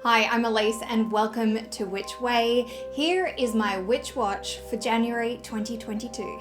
Hi, I'm Elise and welcome to Witch Way. Here is my Witch Watch for January 2022.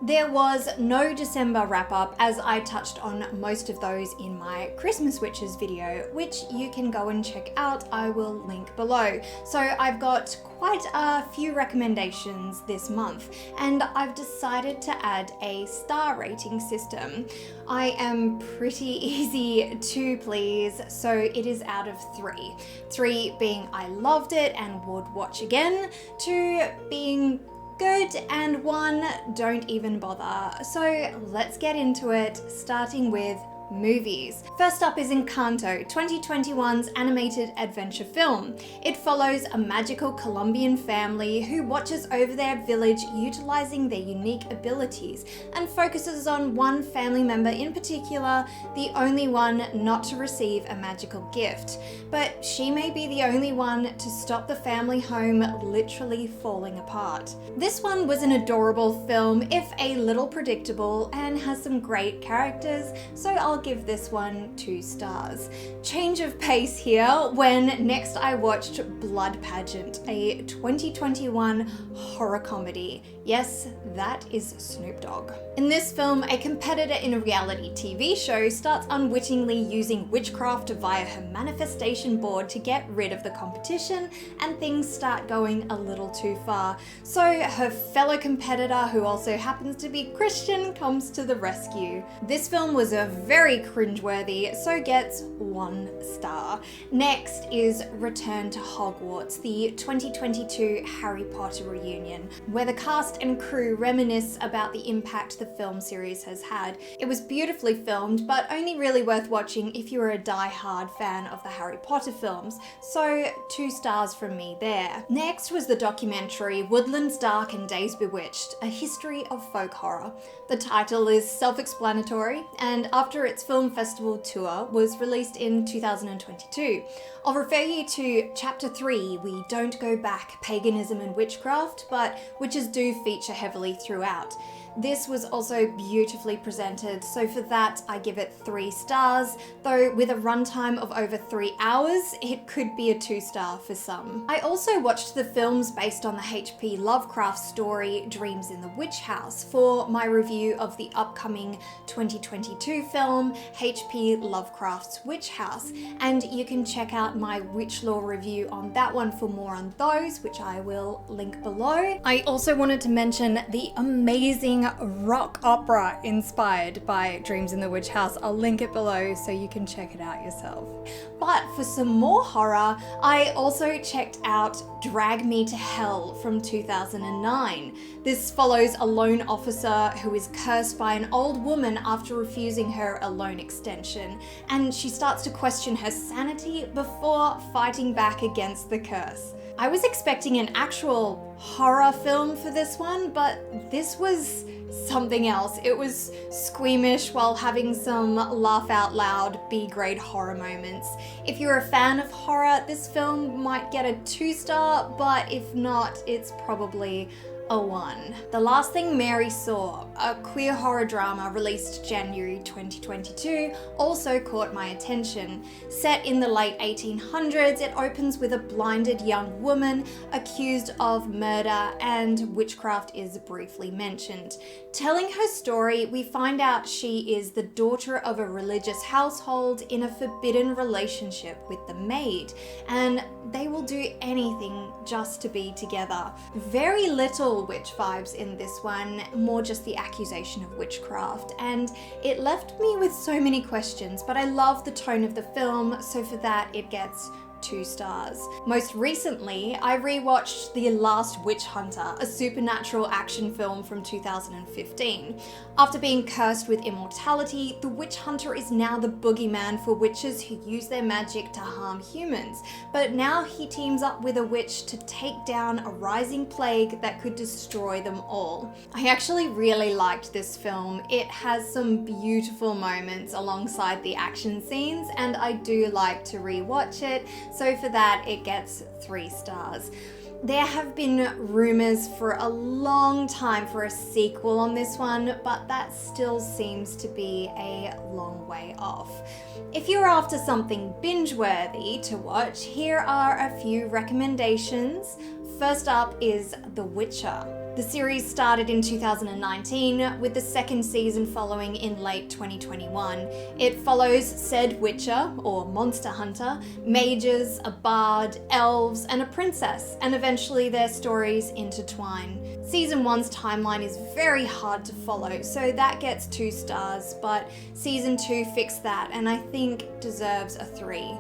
There was no December wrap-up as I touched on most of those in my Christmas Witches video, which you can go and check out. I will link below. So I've got quite a few recommendations this month and I've decided to add a star rating system. I am pretty easy to please, so it is out of 3. 3 being I loved it and would watch again, 2 being good, and 1 don't even bother. So let's get into it, starting with movies. First up is Encanto, 2021's animated adventure film. It follows a magical Colombian family who watches over their village utilizing their unique abilities and focuses on one family member in particular, the only one not to receive a magical gift. But she may be the only one to stop the family home literally falling apart. This one was an adorable film, if a little predictable, and has some great characters, so I'll give this one 2 stars. Change of pace here when next I watched Blood Pageant, a 2021 horror comedy. Yes, that is Snoop Dogg. In this film, a competitor in a reality TV show starts unwittingly using witchcraft via her manifestation board to get rid of the competition, and things start going a little too far. So her fellow competitor, who also happens to be Christian, comes to the rescue. This film was a very cringeworthy, so gets 1 star. Next is Return to Hogwarts, the 2022 Harry Potter reunion, where the cast and crew reminisce about the impact the film series has had. It was beautifully filmed, but only really worth watching if you are a die-hard fan of the Harry Potter films, so 2 stars from me there. Next was the documentary Woodlands Dark and Days Bewitched, a history of folk horror. The title is self-explanatory, and after its film festival tour was released in 2022. I'll refer you to Chapter 3, We Don't Go Back, Paganism and Witchcraft, but witches do feature heavily throughout. This was also beautifully presented, so for that I give it 3 stars, though with a runtime of over 3 hours, it could be a 2 star for some. I also watched the films based on the H.P. Lovecraft story Dreams in the Witch House for my review of the upcoming 2022 film H.P. Lovecraft's Witch House, and you can check out my witch lore review on that one for more on those, which I will link below. I also wanted to mention the amazing rock opera inspired by Dreams in the Witch House. I'll link it below so you can check it out yourself. But for some more horror, I also checked out Drag Me to Hell from 2009. This follows a loan officer who is cursed by an old woman after refusing her a loan extension, and she starts to question her sanity before fighting back against the curse. I was expecting an actual horror film for this one, but this was something else. It was squeamish while having some laugh out loud B-grade horror moments. If you're a fan of horror, this film might get a 2 star, but if not, it's probably a 1. The Last Thing Mary Saw, a queer horror drama released January 2022, also caught my attention. Set in the late 1800s, it opens with a blinded young woman accused of murder, and witchcraft is briefly mentioned. Telling her story, we find out she is the daughter of a religious household in a forbidden relationship with the maid, and they will do anything just to be together. Very little witch vibes in this one, more just the accusation of witchcraft, and it left me with so many questions, but I love the tone of the film, so for that it gets 2 stars. Most recently, I rewatched The Last Witch Hunter, a supernatural action film from 2015. After being cursed with immortality, the witch hunter is now the boogeyman for witches who use their magic to harm humans. But now he teams up with a witch to take down a rising plague that could destroy them all. I actually really liked this film. It has some beautiful moments alongside the action scenes, and I do like to rewatch it. So for that, it gets 3 stars. There have been rumors for a long time for a sequel on this one, but that still seems to be a long way off. If you're after something binge-worthy to watch, here are a few recommendations. First up is The Witcher. The series started in 2019, with the second season following in late 2021. It follows said Witcher, or monster hunter, mages, a bard, elves, and a princess, and eventually their stories intertwine. Season 1's timeline is very hard to follow, so that gets 2 stars, but Season 2 fixed that, and I think deserves a 3.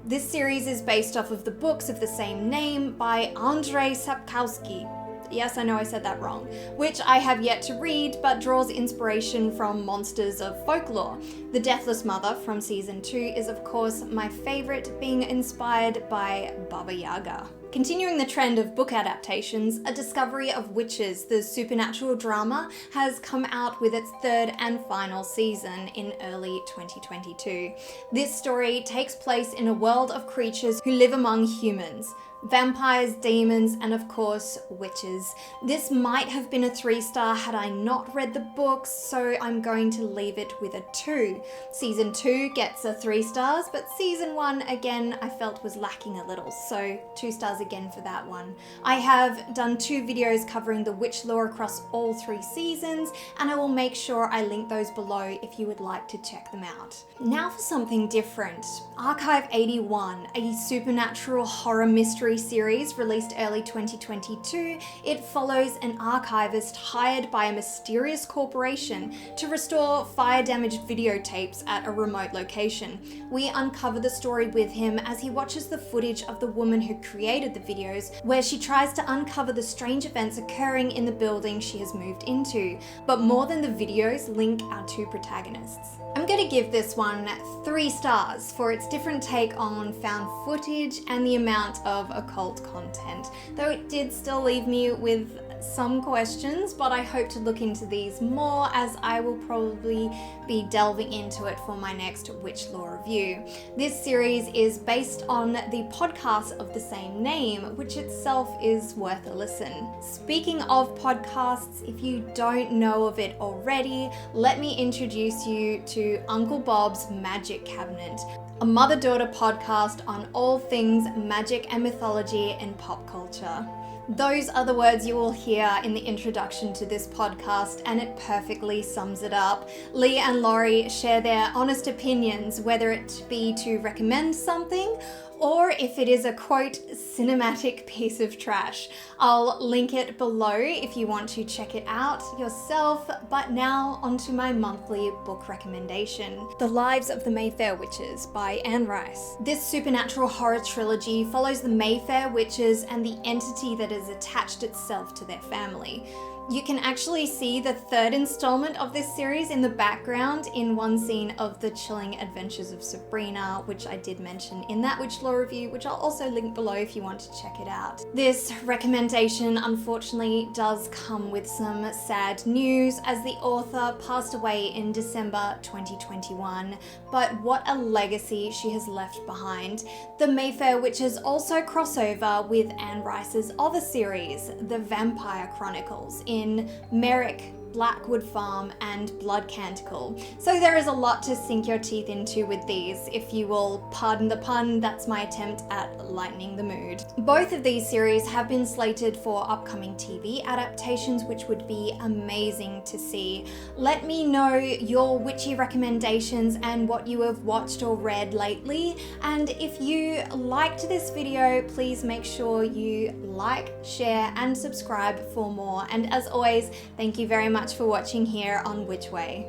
This series is based off of the books of the same name by Andrzej Sapkowski. Yes, I know I said that wrong, which I have yet to read, but draws inspiration from monsters of folklore. The Deathless Mother from Season 2 is of course my favourite, being inspired by Baba Yaga. Continuing the trend of book adaptations, A Discovery of Witches, the supernatural drama, has come out with its 3rd and final season in early 2022. This story takes place in a world of creatures who live among humans. Vampires, demons, and of course, witches. This might have been a 3-star had I not read the books, so I'm going to leave it with a 2. Season 2 gets a 3 stars, but Season 1, again, I felt was lacking a little, so 2 stars again for that one. I have done 2 videos covering the witch lore across all 3 seasons, and I will make sure I link those below if you would like to check them out. Now for something different. Archive 81, a supernatural horror mystery series released early 2022, it follows an archivist hired by a mysterious corporation to restore fire-damaged videotapes at a remote location. We uncover the story with him as he watches the footage of the woman who created the videos, where she tries to uncover the strange events occurring in the building she has moved into. But more than the videos link our 2 protagonists. I'm going to give this one 3 stars for its different take on found footage and the amount of occult content, though it did still leave me with some questions, but I hope to look into these more, as I will probably be delving into it for my next witch lore review. This series is based on the podcast of the same name, which itself is worth a listen. Speaking of podcasts, if you don't know of it already, let me introduce you to Uncle Bob's Magic Cabinet, a mother-daughter podcast on all things magic and mythology in pop culture. Those are the words you will hear in the introduction to this podcast, and it perfectly sums it up. Lee and Laurie share their honest opinions, whether it be to recommend something or if it is a quote cinematic piece of trash. I'll link it below if you want to check it out yourself, but now onto my monthly book recommendation. The Lives of the Mayfair Witches by Anne Rice. This supernatural horror trilogy follows the Mayfair witches and the entity that has attached itself to their family. You can actually see the 3rd installment of this series in the background in one scene of The Chilling Adventures of Sabrina, which I did mention in that witch lore review, which I'll also link below if you want to check it out. This recommendation unfortunately does come with some sad news, as the author passed away in December 2021, but what a legacy she has left behind. The Mayfair Witches also cross over with Anne Rice's other series, The Vampire Chronicles, in Merrick, Blackwood Farm, and Blood Canticle. So there is a lot to sink your teeth into with these. If you will pardon the pun, that's my attempt at lightening the mood. Both of these series have been slated for upcoming TV adaptations, which would be amazing to see. Let me know your witchy recommendations and what you have watched or read lately. And if you liked this video, please make sure you like, share, and subscribe for more. And as always, thank you very much for watching here on Witch Way.